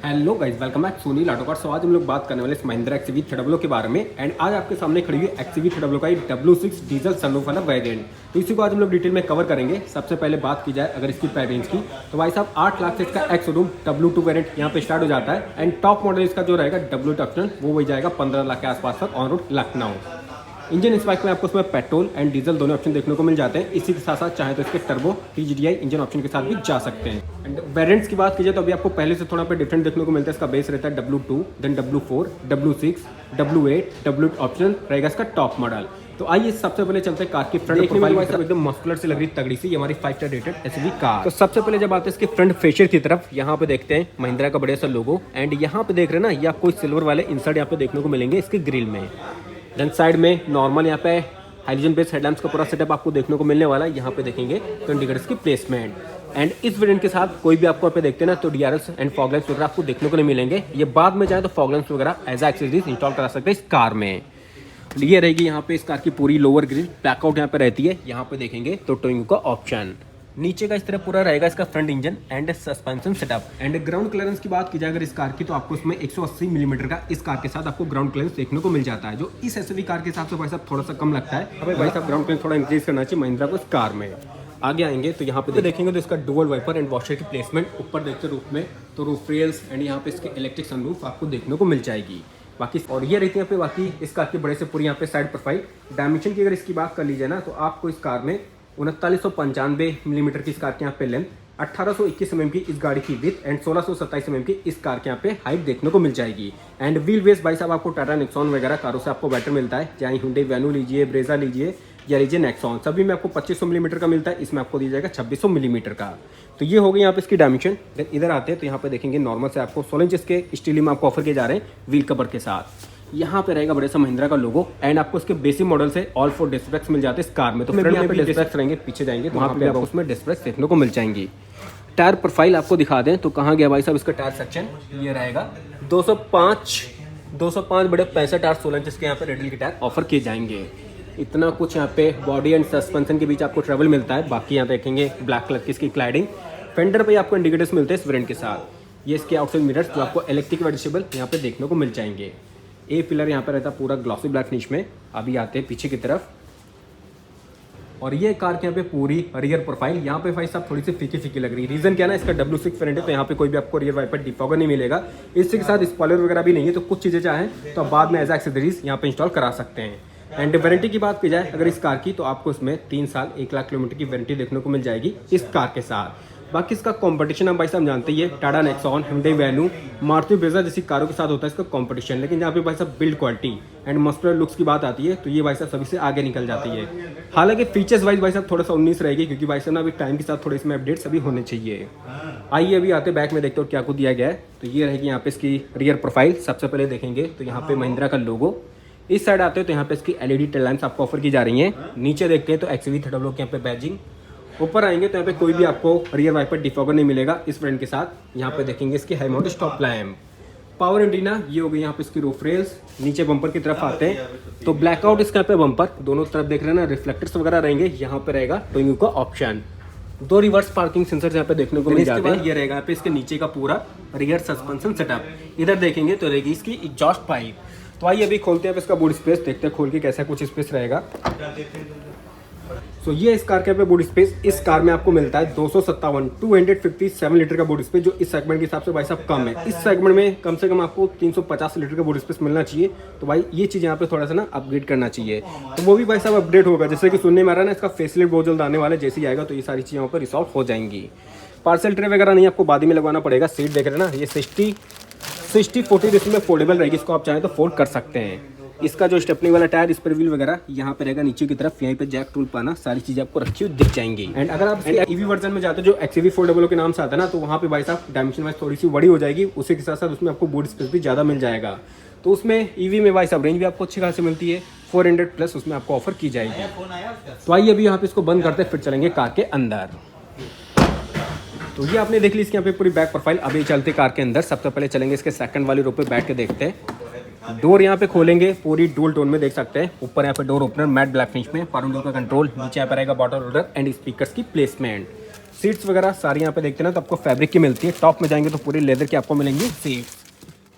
Hello guys, welcome back Sony auto cars. आज हम लोग बात करने वाले इस महिंद्रा एक्सवी 300 के बारे में। एंड आज आपके सामने खड़ी हुई एक्सवी 300 का W6 डीजल सनरूफ वाला वेरिएंट। तो इसी को आज हम लोग डिटेल में कवर करेंगे। सबसे पहले बात की जाए अगर इसकी प्राइस रेंज की, तो भाई साहब 8 लाख से इसका एक्स शोरूम W2 वेरिएंट यहाँ पे स्टार्ट हो जाता है। एंड टॉप मॉडल इसका जो रहेगा W ऑप्शन वो वही जाएगा 15 लाख के आसपास तक ऑन रोड लखनऊ। इंजन इस बाइक में आपको उसमें पेट्रोल एंड डीजल दोनों ऑप्शन देखने को मिल जाते हैं। इसी के साथ साथ चाहे तो इसके टर्बो TGDI इंजन ऑप्शन के साथ भी जा सकते हैं। एंड वेरिएंट्स की बात कीजिए तो अभी आपको पहले से थोड़ा पे डिफरेंट देखने को मिलता है। इसका बेस रहता है W2, then W4, W6, W8, W option रहेगा इसका टॉप मॉडल। तो आइए सबसे पहले चलते हैं कार की फ्रंट प्रोफाइल। एकदम मस्कुलर से लग रही तगड़ी सी, ये हमारी 5 स्टार रेटेड एसयूवी कार। तो सबसे पहले जब आते हैं इसके फ्रंट फेशियर की तरफ, यहाँ पे देखते हैं महिंद्रा का बढ़िया सा लोगो। एंड यहाँ पे देख रहे हैं ना, या कोई सिल्वर वाले इंसर्ट यहाँ पे देखने को मिलेंगे इसके ग्रिल में। देन साइड में नॉर्मल यहाँ पे हाइड्रोजन बेस्ड हेडलैम्प्स का पूरा सेटअप आपको देखने को मिलने वाला है। यहाँ पे देखेंगे तो इंडिकेटर्स की प्लेसमेंट। एंड इस वेरिएंट के साथ कोई भी आपको यहाँ पे देखते हैं ना, तो DRS एंड फॉग लैंप्स वगैरह आपको देखने को नहीं मिलेंगे। ये बाद में चाहे तो फॉग लैंप्स वगैरह एज एक्सेसरीज इंस्टॉल करा सकते हैं इस कार में। ये रहेगी यहाँ पे इस कार की पूरी लोअर ग्रिल, ब्लैकआउट यहाँ पे रहती है। यहाँ पे देखेंगे तो टोइंग का ऑप्शन। नीचे का इस तरह पूरा रहेगा इसका front engine and suspension setup. And ground clearance की बात की जाए अगर इस कार की, तो आपको इसमें 180 मिलीमीटर का इस कार के साथ आपको ग्राउंड क्लियरेंस देखने को मिल जाता है, जो इस एसयूवी कार के हिसाब से भाई साहब थोड़ा सा कम लगता है। अब भाई साहब ग्राउंड क्लियरेंस थोड़ा इंक्रीज करना चाहिए महिंद्रा को इस कार में। आगे आएंगे तो यहाँ पे देखेंगे तो इसका डुअल वाइपर एंड वॉशर की प्लेसमेंट ऊपर देखते रूफ में, तो रूफ रेल्स एंड यहाँ पे इसके इलेक्ट्रिक सनरूफ आपको देखने को मिल जाएगी। बाकी और ये रहती है यहाँ पे बाकी इस कार के बड़े से पूरी यहाँ पे साइड प्रोफाइल। डायमेंशन की अगर इसकी बात कर लीजिए ना, तो आपको इस कार में 3995 मिलीमीटर की इस कार के यहाँ पे लेंथ, 1821 mm की इस गाड़ी की विड्थ एंड 1627 mm की इस कार के यहाँ पे हाइट देखने को मिल जाएगी। एंड व्हील बेस भाई साहब आपको टाटा नेक्सॉन वगैरह कारों से आपको बेटर मिलता है, चाहे हुंडई वेन्यू लीजिए, ब्रेजा लीजिए या लीजिए नेक्सॉन, सभी में आपको 2500 मिलीमीटर का मिलता है। इसमें आपको दिया जाएगा 2600 मिलीमीटर का। तो ये हो गई यहाँ पे इसकी डायमेंशन। देन इधर आते हैं तो यहाँ पे देखेंगे नॉर्मल से आपको 16 इंच के स्टील में आपको ऑफर किए जा रहे हैं व्हील कवर के साथ। यहाँ पे रहेगा बड़े सा महिंद्रा का लोगो। एंड आपको इसके बेसिक मॉडल से ऑल 4 डिस्क ब्रेक्स मिल जाते हैं इस कार में। तो फ्रंट में भी डिस्क ब्रेक्स रहेंगे, पीछे जाएंगे तो वहाँ पे आपको उसमें डिस्क ब्रेक्स देखने को मिल जाएंगी। टायर प्रोफाइल आपको दिखा दें तो कहाँ गया भाई साहब इसका टायर सेक्शन, ये रहेगा 205 बड़े 65 टायर 16 इंच के यहाँ पे रेडल के टायर ऑफर किए जाएंगे। इतना कुछ यहाँ पे बॉडी एंड सस्पेंशन के बीच आपको ट्रेवल मिलता है। बाकी यहाँ देखेंगे ब्लैक कलर की इसकी क्लाइडिंग। फेंडर पे आपको इंडिकेटर्स मिलते हैं इस वेरिएंट के साथ। ये इसके आउटसाइड मिरर्स जो आपको इलेक्ट्रिक एडजस्टेबल यहाँ पे देखने को मिल जाएंगे। ए पिलर यहाँ पे रहता है पूरा ग्लॉसी ब्लैक फिनिश में। अभी आते हैं पीछे की तरफ, और ये कार के यहाँ पे पूरी रियर प्रोफाइल यहाँ पे भाई साहब थोड़ी सी फीकी फीकी लग रही है। रीजन क्या है ना, इसका W6 वेरिएंट है तो यहाँ पे कोई भी आपको रियर वाइपर डिफॉगर नहीं मिलेगा। इसके साथ स्पॉइलर वगैरह भी नहीं है, तो कुछ चीज़ें चाहें तो आप बाद में एज एक्सेसरीज यहाँ पे इंस्टॉल करा सकते हैं। एंड वारंटी की बात की जाए अगर इस कार की, तो आपको इसमें 3 साल 1 लाख किलोमीटर की वारंटी देखने को मिल जाएगी इस कार के साथ। बाकी इसका कंपटीशन हम भाई साहब जानते ही है, Tata Nexon, Hyundai venue, Maruti Brezza जैसी कारों के साथ होता है इसका कंपटीशन। लेकिन जहाँ पे भाई साहब build quality and muscular looks की बात आती है, तो ये भाई साहब सभी से आगे निकल जाती है। हालांकि फीचर्स वाइज भाई साहब थोड़ा सा 19 रहेगी, क्योंकि भाई साहब ना अभी टाइम के साथ थोड़े इसमें अपडेट्स अभी होने चाहिए। आइए अभी आते बैक में देखते हो क्या कुछ दिया गया है। तो ये रहेगी यहाँ पे इसकी रियर प्रोफाइल। सबसे पहले देखेंगे तो यहाँ पे महिंद्रा का लोगो। इस साइड आते हैं तो यहाँ पे इसकी LED टेल लैंप्स आपको ऑफर की जा रही हैं। नीचे देखते हैं तो एक्सवी 300 के यहाँ पे बैजिंग। ऊपर आएंगे तो यहाँ पे कोई भी आपको रियर वाइपर डिफॉगर नहीं मिलेगा इस वेरिएंट के साथ। यहाँ पे देखेंगे इसकी high mounted stop lamp, power antenna, ये हो गई यहाँ पे इसकी रूफ रेल्स। नीचे बम्पर की तरफ आते हैं तो ब्लैकआउट इसका पे बम्पर दोनों तरफ देख रहे हैं ना, रिफ्लेक्टर्स वगैरह रहेंगे। यहाँ पे रहेगा टोइंग का ऑप्शन, 2 रिवर्स पार्किंग सेंसर यहाँ पे देखने को मिल जाते हैं। ये रहेगा यहाँ पे इसके नीचे का पूरा रियर सस्पेंशन सेटअप। इधर देखेंगे तो रहेगी इसकी एग्जॉस्ट पाइप। तो आइए अभी खोलते हैं इसका बूट स्पेस, देखते हैं खोल के कैसा कुछ स्पेस रहेगा। तो ये इस कार के पे बूट स्पेस इस कार में आपको मिलता है 257 लीटर का बूट स्पेस, जो इस सेगमेंट के हिसाब से भाई साहब कम है। इस सेगमेंट में कम से कम आपको 350 लीटर का बूट स्पेस मिलना चाहिए। तो भाई ये चीज़ यहाँ पे थोड़ा सा ना अपग्रेड करना चाहिए, तो वो भी भाई साहब अपडेट होगा। जैसे कि सुनने में आ रहा है ना, इसका फेसलिफ्ट बहुत जल्द आने वाला है। जैसे ही आएगा तो ये सारी चीज़ें यहाँ पर रिसॉल्व हो जाएंगी। पार्सल ट्रे वगैरह नहीं आपको बाद में लगवाना पड़ेगा। सीट देख रहे हैं ना, ये 60-40 इसमें फोल्डेबल रहेगी, इसको आप चाहें तो फोल्ड कर सकते हैं। इसका जो स्टेपनी वाला टायर, इस पर व्हील वगैरह यहाँ पे रहेगा नीचे की तरफ। यहीं पे जैक टूल पाना सारी चीजें आपको रखी हुई दिख जाएंगी। एंड अगर आप ईवी वर्जन में जाते हो जो एक्सवी फोल्डेबल के नाम से आता है ना, तो वहाँ पे भाई साहब डायमेंशन वाइज थोड़ी सी बड़ी हो जाएगी। उसी के साथ साथ उसमें आपको बूट स्पेस भी ज़्यादा मिल जाएगा। तो उसमें ईवी में भाई साहब रेंज भी आपको अच्छी खासी मिलती है, 400 प्लस उसमें आपको ऑफर की जाएगी। तो आइए अभी यहाँ पे इसको बंद करते फिर चलेंगे कार के अंदर। तो ये आपने देख ली इसके यहाँ पे पूरी बैक प्रोफाइल। अभी चलते कार के अंदर। सबसे पहले चलेंगे इसके सेकंड वाली रो पे बैठ के देखते हैं। डोर यहाँ पे खोलेंगे पूरी डुअल टोन में देख सकते हैं। ऊपर यहाँ पे door opener matte black finish में, पावर विंडो का कंट्रोल, नीचे यहाँ पे रहेगा बॉटल होल्डर एंड स्पीकर्स की प्लेसमेंट। सीट्स वगैरह सारी यहाँ पे देखते हैं ना तो आपको फैब्रिक की मिलती है। टॉप में जाएंगे तो पूरी लेदर की आपको मिलेंगी सीट्स।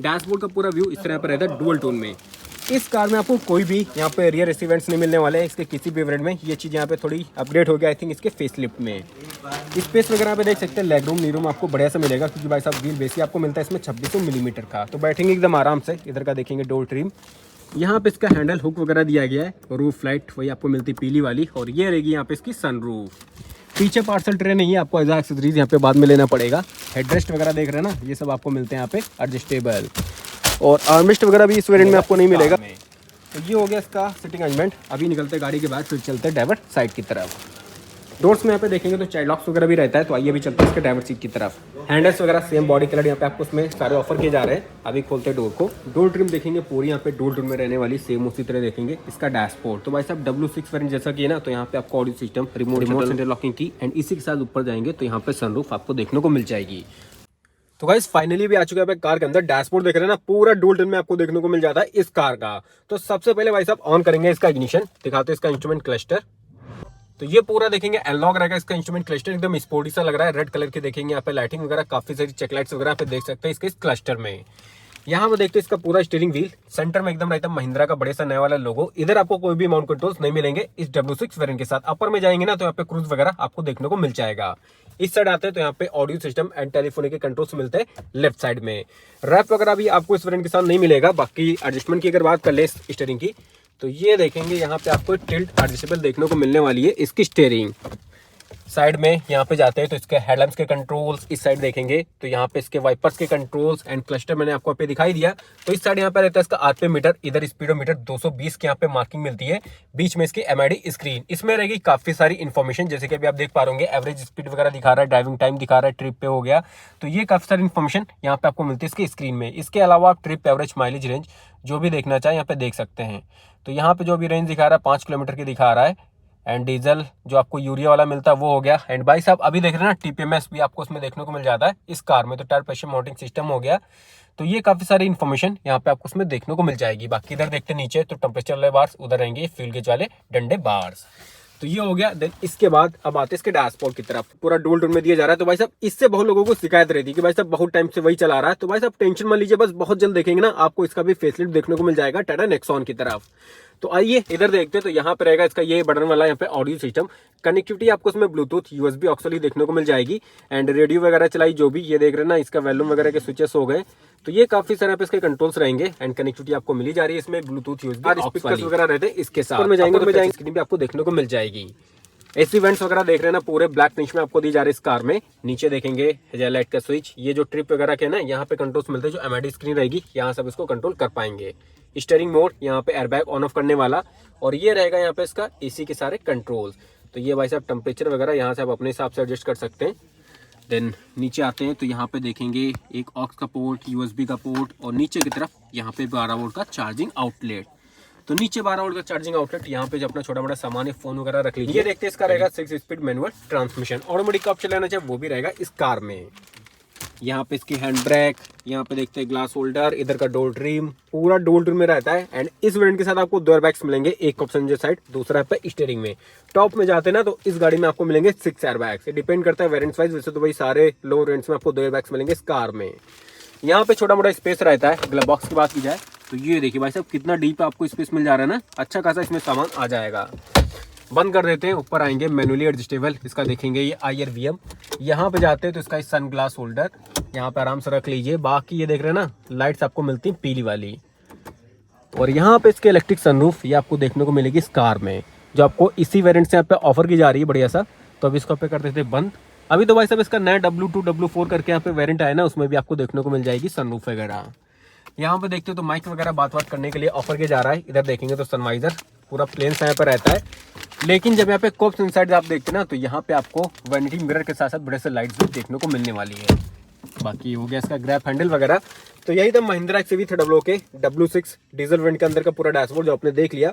डैशबोर्ड का पूरा व्यू इस तरह पर रहता है डुअल टोन में। इस कार में आपको कोई भी यहाँ पे रियर इवेंट्स नहीं मिलने वाले हैं इसके किसी भी वेरिएंट में। ये चीज़ यहाँ पे थोड़ी अपडेट हो गया आई थिंक इसके फेसलिफ्ट में। स्पेस वगैरह पे देख सकते हैं लेग रूम नी रूम आपको बढ़िया सा मिलेगा क्योंकि भाई साहब व्हील बेस आपको मिलता है इसमें 2600 मिलीमीटर का, तो बैठेंगे एकदम आराम से। इधर का देखेंगे डोर ट्रिम, यहाँ पे इसका हैंडल हुक वगैरह दिया गया है। रूफ लाइट वही आपको मिलती है पीली वाली, और ये रहेगी यहाँ पे इसकी सनरूफ। पीछे पार्सल ट्रे नहीं है, आपको एज एक्सेसरीज यहाँ पे बाद में लेना पड़ेगा। हेडरेस्ट वगैरह देख रहे हैं ना, ये सब आपको मिलते हैं यहाँ पे एडजस्टेबल, और आर्मरेस्ट वगैरह भी इस वेरिएंट में आपको नहीं मिलेगा। तो ये हो गया इसका सिटिंग अरेंजमेंट। अभी निकलते गाड़ी के बाद फिर चलते हैं ड्राइवर साइड की तरफ। डोर्स में यहाँ पे देखेंगे तो चाइल्ड लॉक्स वगैरह भी रहता है, तो आइए अभी चलते हैं इसके ड्राइवर सीट की तरफ। हैंडल्स वगैरह सेम बॉडी कलर यहाँ पे आपको उसमें सारे ऑफर किए जा रहे हैं। अभी खोलते हैं डोर को। डोर ट्रिम देखेंगे पूरी यहाँ पे डोर ट्रिम में रहने वाली सेम उसी तरह देखेंगे। इसका डैशबोर्ड तो भाई साहब W6 वेरिएंट जैसा कि है ना, तो यहाँ पे आपको audio system, remote centre locking की, एंड इसी के साथ ऊपर जाएंगे तो यहाँ पे सनरूफ आपको देखने को मिल जाएगी। तो गाइस फाइनली भी आ चुका है कार के अंदर। डैशबोर्ड देख रहे हैं ना, पूरा डुअल टोन में आपको देखने को मिल जाता है इस कार का। तो सबसे पहले भाई साहब ऑन करेंगे इसका इग्निशन, दिखाते हैं इसका इंस्ट्रूमेंट क्लस्टर। तो ये पूरा देखेंगे एनालॉग रहेगा इसका इंस्ट्रूमेंट क्लस्टर, एकदम स्पोर्टी सा लग रहा है। रेड कलर के देखेंगे यहाँ पे लाइटिंग वगैरह, काफी सारी चेकलाइट्स वगैरह पे देख सकते हैं इसके क्लस्टर में। यहाँ पे देखते हैं इसका पूरा स्टीयरिंग व्हील सेंटर में एकदम रहता है महिंद्रा का बड़े सा नया वाला लोगो। इधर आपको कोई भी माउंट कंट्रोल्स नहीं मिलेंगे इस W6 वेरिएंट के साथ। अपर में जाएंगे ना तो यहाँ पे क्रूज वगैरह आपको देखने को मिल जाएगा। इस साइड आते हैं तो यहाँ पे ऑडियो सिस्टम एंड टेलीफोन के कंट्रोल्स मिलते हैं लेफ्ट साइड में। रैप वगैरह भी आपको इस वेरिएंट के साथ नहीं मिलेगा। बाकी एडजस्टमेंट की अगर बात कर ले स्टीयरिंग की, तो ये देखेंगे यहाँ पे आपको टिल्ट एडजस्टेबल देखने को मिलने वाली है इसकी स्टीयरिंग। साइड में यहाँ पे जाते हैं तो इसके हेडलैम्प्स के कंट्रोल्स, इस साइड देखेंगे तो यहाँ पे इसके वाइपर्स के कंट्रोल्स एंड क्लस्टर मैंने आपको पे दिखाई दिया। तो इस साइड यहाँ पे रहता है इसका आरपीएम मीटर, इधर स्पीडोमीटर 220 की यहाँ पे मार्किंग मिलती है। बीच में इसकी एमआईडी स्क्रीन, इसमें रहेगी काफी सारी इन्फॉर्मेशन, जैसे कि अभी आप देख पा रहे होंगे एवरेज स्पीड वगैरह दिखा रहा है, ड्राइविंग टाइम दिखा रहा है, ट्रिप पे हो गया। तो ये काफी सारी इन्फॉर्मेशन यहाँ पे आपको मिलती है इसकी स्क्रीन में। इसके अलावा आप ट्रिप एवरेज, माइलेज, रेंज जो भी देखना चाहे यहाँ पे देख सकते हैं। तो यहाँ पे जो भी रेंज दिखा रहा है 5 किलोमीटर की दिखा रहा है। एंड डीजल जो आपको यूरिया वाला मिलता है वो हो गया। एंड भाई साहब अभी देख रहे हैं ना टीपीएमएस भी आपको उसमें देखने को मिल जाता है इस कार में। तो टायर प्रेशर मॉनिटरिंग सिस्टम हो गया। तो ये काफी सारी इन्फॉर्मेशन यहाँ पे आपको उसमें देखने को मिल जाएगी। बाकी इधर देखते नीचे तो टेम्परेचर वाले बार्स, उधर रहेंगे फ्यूल गेज वाले डंडे बार्स। तो ये हो गया। देन इसके बाद अब आते हैं इसके डैशबोर्ड की तरफ, पूरा डुअल टोन में दिया जा रहा है। तो भाई साहब इससे बहुत लोगों को शिकायत रहती है कि भाई साहब बहुत टाइम से वही चला रहा है। तो भाई साहब टेंशन मत लीजिए, बस बहुत जल्द देखेंगे ना आपको इसका भी फेसलिफ्ट देखने को मिल जाएगा टाटा नेक्सॉन की तरफ। तो आइए इधर देखते हैं। तो यहाँ पे रहेगा इसका ये बटन वाला यहाँ पे ऑडियो सिस्टम। कनेक्टिविटी आपको इसमें ब्लूटूथ, यूएसबी, ऑक्सली देखने को मिल जाएगी। एंड रेडियो वगैरह चलाई जो भी ये देख रहे हैं ना, इसका वॉल्यूम वगैरह के स्विचेस हो गए। तो ये काफी सारे पे इसके कंट्रोल्स रहेंगे एंड कनेक्टिविटी आपको मिली जा रही है इसमें। ब्लूटूथ, यूएसबी, स्पीकर्स वगैरह रहते हैं इसके साथ में जाएंगे स्क्रीन भी आपको देखने को मिल जाएगी। एसी वेंट्स वगैरह देख रहे हैं ना, पूरे ब्लैक फिनिश में आपको दी जा रही है इस कार में। नीचे देखेंगे हेडलाइट का स्विच, ये जो ट्रिप वगैरह के ना यहाँ पे कंट्रोल्स मिलते हैं, जो एमआईडी स्क्रीन रहेगी यहाँ सब इसको कंट्रोल कर पाएंगे। स्टीयरिंग मोड यहाँ पे एयरबैग ऑन ऑफ करने वाला, और ये रहेगा यहाँ पे इसका एसी के सारे कंट्रोल्स। तो ये भाई साहब टेम्परेचर वगैरह यहाँ से आप अपने हिसाब से एडजस्ट कर सकते हैं। देन नीचे आते हैं तो यहाँ पे देखेंगे एक ऑक्स का पोर्ट, यूएसबी का पोर्ट, और नीचे की तरफ यहाँ पे 12 वोल्ट का चार्जिंग आउटलेट। तो नीचे 12 वोल्ट का चार्जिंग आउटलेट, यहाँ पे जो अपना छोटा मोटा सामान है, फोन वगैरह रख लीजिए। ये देखते हैं इसका रहेगा 6 स्पीड मैनुअल ट्रांसमिशन। ऑटोमेटिक का ऑप्शन लेना चाहिए वो भी रहेगा इस कार में। यहाँ पे इसकी हैंड ब्रेक, यहाँ पे देखते हैं ग्लास होल्डर, इधर का डोर ट्रिम, पूरा डोर ट्रिम में रहता है। एंड इस वेरिएंट के साथ आपको 2 एयरबैग्स मिलेंगे, एक पैसेंजर साइड, दूसरा पे स्टीयरिंग में। टॉप में जाते हैं ना तो इस गाड़ी में आपको मिलेंगे 6 एयरबैग्स। डिपेंड करता है वेरिएंट्स वाइज, वैसे तो भाई सारे लो वेरिएंट्स में आपको 2 एयरबैग्स मिलेंगे इस कार में। यहाँ पे छोटा मोटा स्पेस रहता है। ग्लव बॉक्स की बात की जाए तो ये देखिए भाई साहब कितना डीप आपको स्पेस मिल जा रहा है ना, अच्छा खासा इसमें सामान आ जाएगा। बंद कर देते हैं, ऊपर आएंगे मैनुअली एडजस्टेबल, इसका देखेंगे ये IRVM। यहाँ पे जाते हैं तो इसका सन ग्लास होल्डर यहाँ पे आराम से रख लीजिए। बाकी ये देख रहे हैं ना लाइट्स आपको मिलती है पीली वाली, और यहाँ पे इसके इलेक्ट्रिक सनरूफ ये आपको देखने को मिलेगी इस कार में, जो आपको इसी वेरिएंट से यहाँ पे ऑफर की जा रही है बढ़िया सा। तो अभी इसको पे कर देते हैं बंद। अभी तो भाई साहब इसका नया W2 W4 करके यहाँ पे वेरिएंट आया ना, उसमें भी आपको देखने को मिल जाएगी सनरूफ वगैरह। यहाँ पे देखते हो तो माइक वगैरह बात करने के लिए ऑफर किया जा रहा है। इधर देखेंगे तो सनवाइजर पूरा प्लेन सा यहाँ पर रहता है, लेकिन जब यहाँ पे कोप्स इनसाइड आप देखते हैं ना तो यहाँ पे आपको वैनिटी मिरर के साथ साथ बड़े से लाइट्स भी देखने को मिलने वाली है। बाकी हो गया इसका ग्रैब हैंडल वगैरह। तो यही था महिंद्रा XUV 300 के W6 डीजल वेरिएंट के अंदर का पूरा डैशबोर्ड जो आपने देख लिया।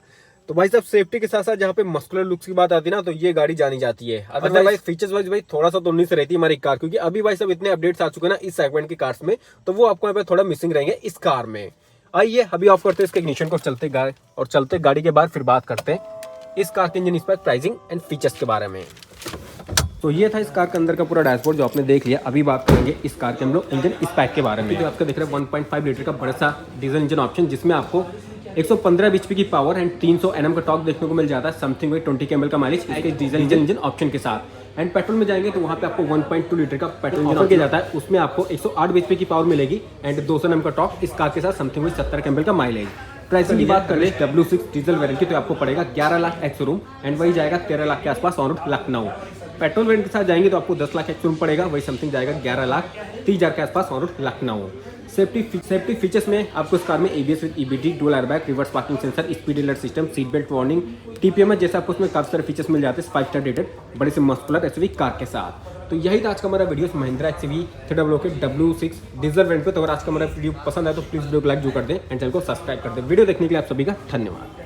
तो भाई साहब सेफ्टी के साथ साथ जहाँ पे मस्कुलर लुक्स की बात आती है ना, तो ये गाड़ी जानी जाती है। अदरवाइज फीचर्स वाइज भाई थोड़ा सा तो 19 रहती है हमारी कार, क्योंकि अभी भाई साहब इतने अपडेट्स आ चुके हैं ना इस सेगमेंट की कार्स में, तो वो आपको यहाँ पे थोड़ा मिसिंग रहेंगे इस कार में। आइए अभी ऑफ करते हैं इसके इग्निशन को, चलते गाड़ी के बाद फिर बात करते हैं इस कार के engine spec, pricing and features के बारे में। तो ये था इस कार के अंदर का पूरा डैशबोर्ड जो आपने देख लिया। अभी बात करेंगे इस कार के हम लोग इंजन स्पेक के बारे में। जो आपका देख रहे हैं 1.5 लीटर का बड़ा सा डीजल इंजन ऑप्शन, जिसमें आपको 115 bhp की पावर एंड 300 Nm का टॉर्क देखने को मिल जाता है। समथिंग 20 kml का माइलेज इसके डीजल इंजन ऑप्शन के साथ। एंड पेट्रोल में जाएंगे तो वहाँ पे आपको 1.2 लीटर का पेट्रोल इंजन किया जाता है। उसमें आपको 108 bhp की पावर मिलेगी एंड 200 Nm का टॉर्क इस कार के साथ। समथिंग 70 kml का माइलेज। प्राइसिंग की बात कर ले W6 डीजल वेरिएंट की तो आपको पड़ेगा 11 लाख एक्स शोरूम एंड वही जाएगा 13 लाख के आसपास on road Lucknow. Petrol variant के साथ जाएंगे तो आपको 10 लाख एक्स शोरूम पड़ेगा, वही समथिंग जाएगा 11 लाख 30,000 के आसपास on road Lucknow. Safety features में आपको इस कार में ABS with EBD, dual airbag, reverse parking sensor, speed alert system, seat belt warning, TPMS जैसे आपको उसमें काफी सारे फीचर्स मिल जाते हैं 5 स्टार रेटेड बड़े से मस्कुलर SUV कार के साथ। तो यही था आज का हमारा वीडियो महिंद्रा XUV 300 के W6 डीजल वेरिएंट पे। तो अगर आज का हमारा वीडियो पसंद आए तो प्लीज वीडियो को लाइक जो कर दें एंड चैनल को सब्सक्राइब कर दें। वीडियो देखने के लिए आप सभी का धन्यवाद।